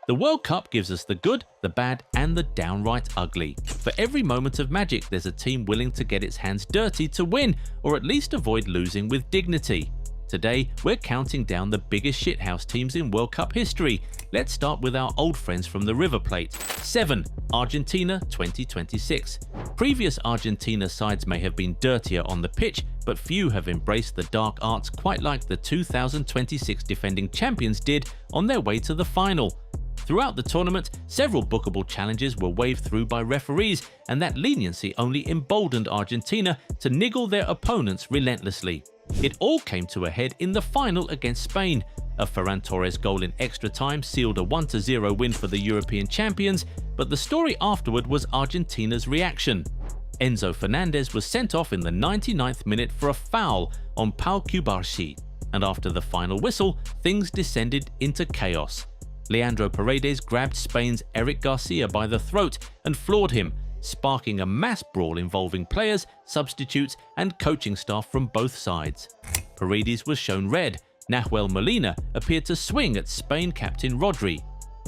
The World Cup gives us the good, the bad, and the downright ugly. For every moment of magic, there's a team willing to get its hands dirty to win, or at least avoid losing with dignity. Today, we're counting down the biggest shithouse teams in World Cup history. Let's start with our old friends from the River Plate. 7. Argentina 2026. Previous Argentina sides may have been dirtier on the pitch, but few have embraced the dark arts quite like the 2026 defending champions did on their way to the final. Throughout the tournament, several bookable challenges were waved through by referees, and that leniency only emboldened Argentina to niggle their opponents relentlessly. It all came to a head in the final against Spain. A Ferran Torres goal in extra time sealed a 1-0 win for the European champions, but the story afterward was Argentina's reaction. Enzo Fernandez was sent off in the 99th minute for a foul on Pau Cubarsi, and after the final whistle, things descended into chaos. Leandro Paredes grabbed Spain's Garcia by the throat and floored him, sparking a mass brawl involving players, substitutes, and coaching staff from both sides. Paredes was shown red. Nahuel Molina appeared to swing at Spain captain Rodri.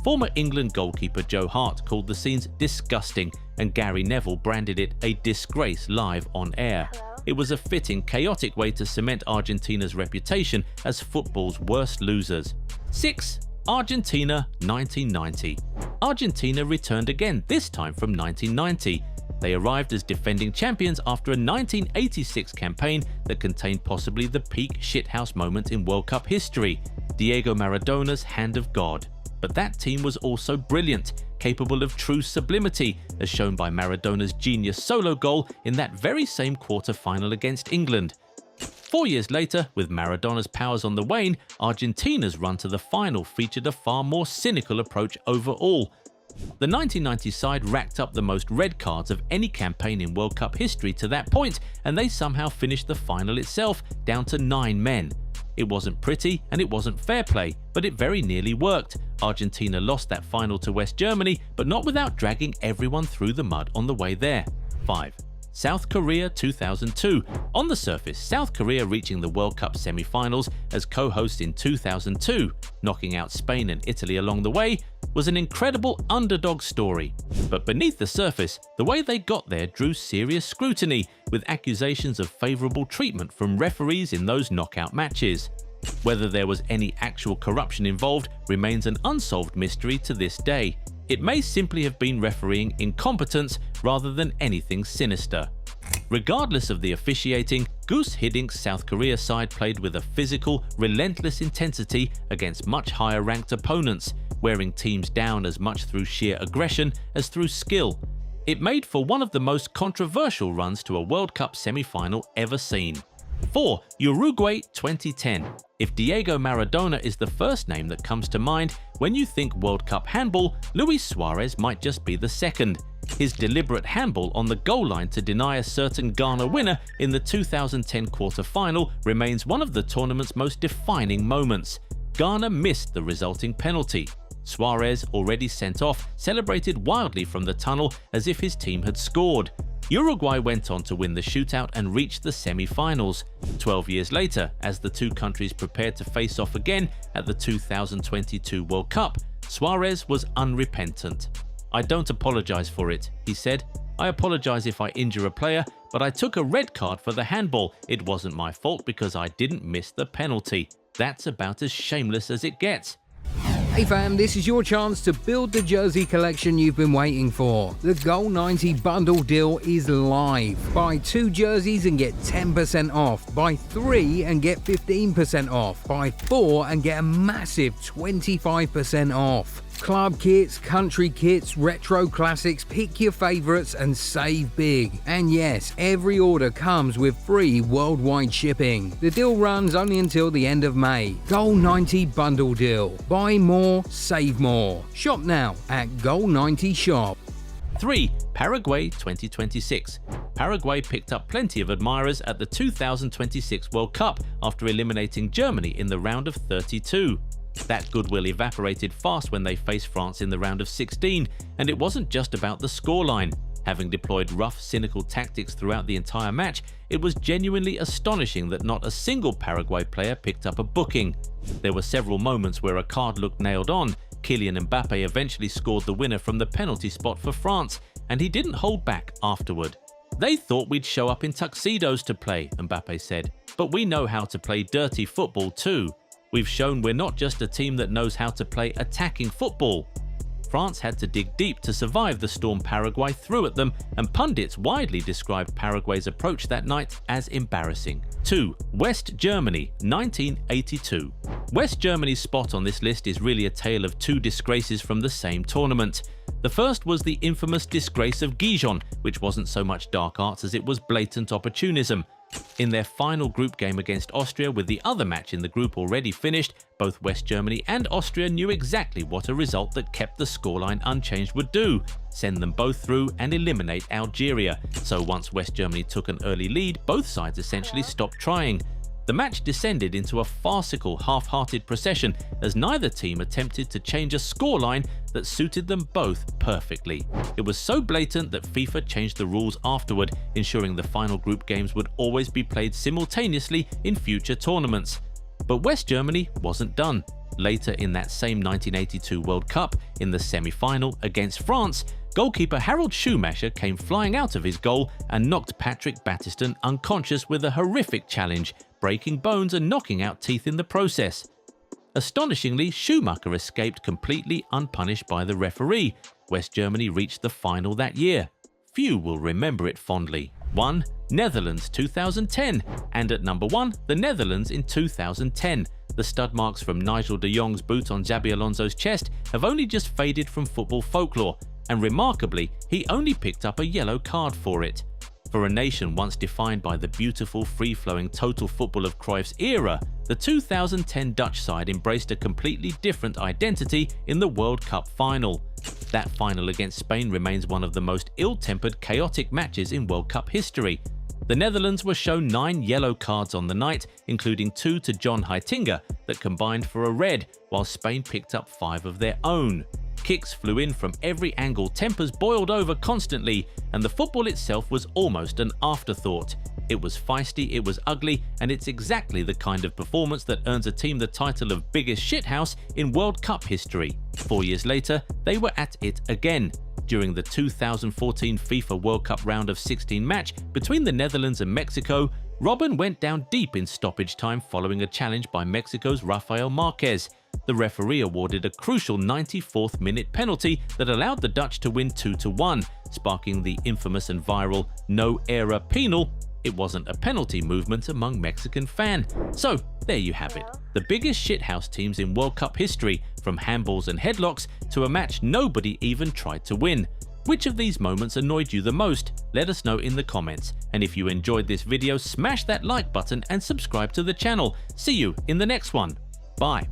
Former England goalkeeper Joe Hart called the scenes disgusting, and Gary Neville branded it a disgrace live on air. It was a fitting, chaotic way to cement Argentina's reputation as football's worst losers. 6. Argentina 1990. Argentina returned again, this time from 1990. They arrived as defending champions after a 1986 campaign that contained possibly the peak shithouse moment in World Cup history, Diego Maradona's hand of God. But that team was also brilliant, capable of true sublimity, as shown by Maradona's genius solo goal in that very same quarter-final against England. 4 years later, with Maradona's powers on the wane, Argentina's run to the final featured a far more cynical approach overall. The 1990 side racked up the most red cards of any campaign in World Cup history to that point, and they somehow finished the final itself down to 9 men. It wasn't pretty and it wasn't fair play, but it very nearly worked. Argentina lost that final to West Germany, but not without dragging everyone through the mud on the way there. 5. South Korea 2002. On the surface, South Korea reaching the World Cup semi-finals as co-hosts in 2002, knocking out Spain and Italy along the way, was an incredible underdog story. But beneath the surface, the way they got there drew serious scrutiny, with accusations of favourable treatment from referees in those knockout matches. Whether there was any actual corruption involved remains an unsolved mystery to this day. It may simply have been refereeing incompetence rather than anything sinister. Regardless of the officiating, Goose Hiddink's South Korea side played with a physical, relentless intensity against much higher-ranked opponents, wearing teams down as much through sheer aggression as through skill. It made for one of the most controversial runs to a World Cup semi-final ever seen. 4. Uruguay 2010. If Diego Maradona is the first name that comes to mind when you think World Cup handball, Luis Suarez might just be the second. His deliberate handball on the goal line to deny a certain Ghana winner in the 2010 quarter-final remains one of the tournament's most defining moments. Ghana missed the resulting penalty. Suarez, already sent off, celebrated wildly from the tunnel as if his team had scored. Uruguay went on to win the shootout and reach the semi-finals. 12 years later, as the two countries prepared to face off again at the 2022 World Cup, Suarez was unrepentant. "I don't apologize for it," he said. "I apologize if I injure a player, but I took a red card for the handball. It wasn't my fault because I didn't miss the penalty." That's about as shameless as it gets. Hey fam, this is your chance to build the jersey collection you've been waiting for. The Goal 90 bundle deal is live. Buy 2 jerseys and get 10% off. Buy 3 and get 15% off. Buy 4 and get a massive 25% off. Club kits, country kits, retro classics, pick your favourites and save big. And yes, every order comes with free worldwide shipping. The deal runs only until the end of May. Goal 90 bundle deal. Buy more, save more. Shop now at Goal 90 Shop. 3. Paraguay 2026. Paraguay picked up plenty of admirers at the 2026 World Cup after eliminating Germany in the round of 32. That goodwill evaporated fast when they faced France in the round of 16, and it wasn't just about the scoreline. Having deployed rough, cynical tactics throughout the entire match, it was genuinely astonishing that not a single Paraguay player picked up a booking. There were several moments where a card looked nailed on, Kylian Mbappe eventually scored the winner from the penalty spot for France, and he didn't hold back afterward. "They thought we'd show up in tuxedos to play," Mbappe said, "but we know how to play dirty football too. We've shown we're not just a team that knows how to play attacking football." France had to dig deep to survive the storm Paraguay threw at them, and pundits widely described Paraguay's approach that night as embarrassing. 2. West Germany, 1982. West Germany's spot on this list is really a tale of two disgraces from the same tournament. The first was the infamous disgrace of Gijon, which wasn't so much dark arts as it was blatant opportunism. In their final group game against Austria, with the other match in the group already finished, both West Germany and Austria knew exactly what a result that kept the scoreline unchanged would do: send them both through and eliminate Algeria. So once West Germany took an early lead, both sides essentially stopped trying. The match descended into a farcical, half-hearted procession as neither team attempted to change a scoreline that suited them both perfectly. It was so blatant that FIFA changed the rules afterward, ensuring the final group games would always be played simultaneously in future tournaments. But West Germany wasn't done. Later in that same 1982 World Cup, in the semi-final against France, goalkeeper Harald Schumacher came flying out of his goal and knocked Patrick Battiston unconscious with a horrific challenge, breaking bones and knocking out teeth in the process. Astonishingly, Schumacher escaped completely unpunished by the referee. West Germany reached the final that year. Few will remember it fondly. 1. Netherlands 2010, and at number 1, the Netherlands in 2010. The stud marks from Nigel de Jong's boot on Xabi Alonso's chest have only just faded from football folklore, and remarkably, he only picked up a yellow card for it. For a nation once defined by the beautiful, free-flowing total football of Cruyff's era, the 2010 Dutch side embraced a completely different identity in the World Cup final. That final against Spain remains one of the most ill-tempered, chaotic matches in World Cup history. The Netherlands were shown 9 yellow cards on the night, including 2 to John Heitinga that combined for a red, while Spain picked up 5 of their own. Kicks flew in from every angle, tempers boiled over constantly, and the football itself was almost an afterthought. It was feisty, it was ugly, and it's exactly the kind of performance that earns a team the title of biggest shithouse in World Cup history. 4 years later, they were at it again. During the 2014 FIFA World Cup round of 16 match between the Netherlands and Mexico, Robben went down deep in stoppage time following a challenge by Mexico's Rafael Marquez. The referee awarded a crucial 94th minute penalty that allowed the Dutch to win 2-1, sparking the infamous and viral "no error penal." It wasn't a penalty movement among Mexican fans. So there you have it, the biggest shithouse teams in World Cup history, from handballs and headlocks to a match nobody even tried to win. Which of these moments annoyed you the most? Let us know in the comments. And if you enjoyed this video, smash that like button and subscribe to the channel. See you in the next one. Bye.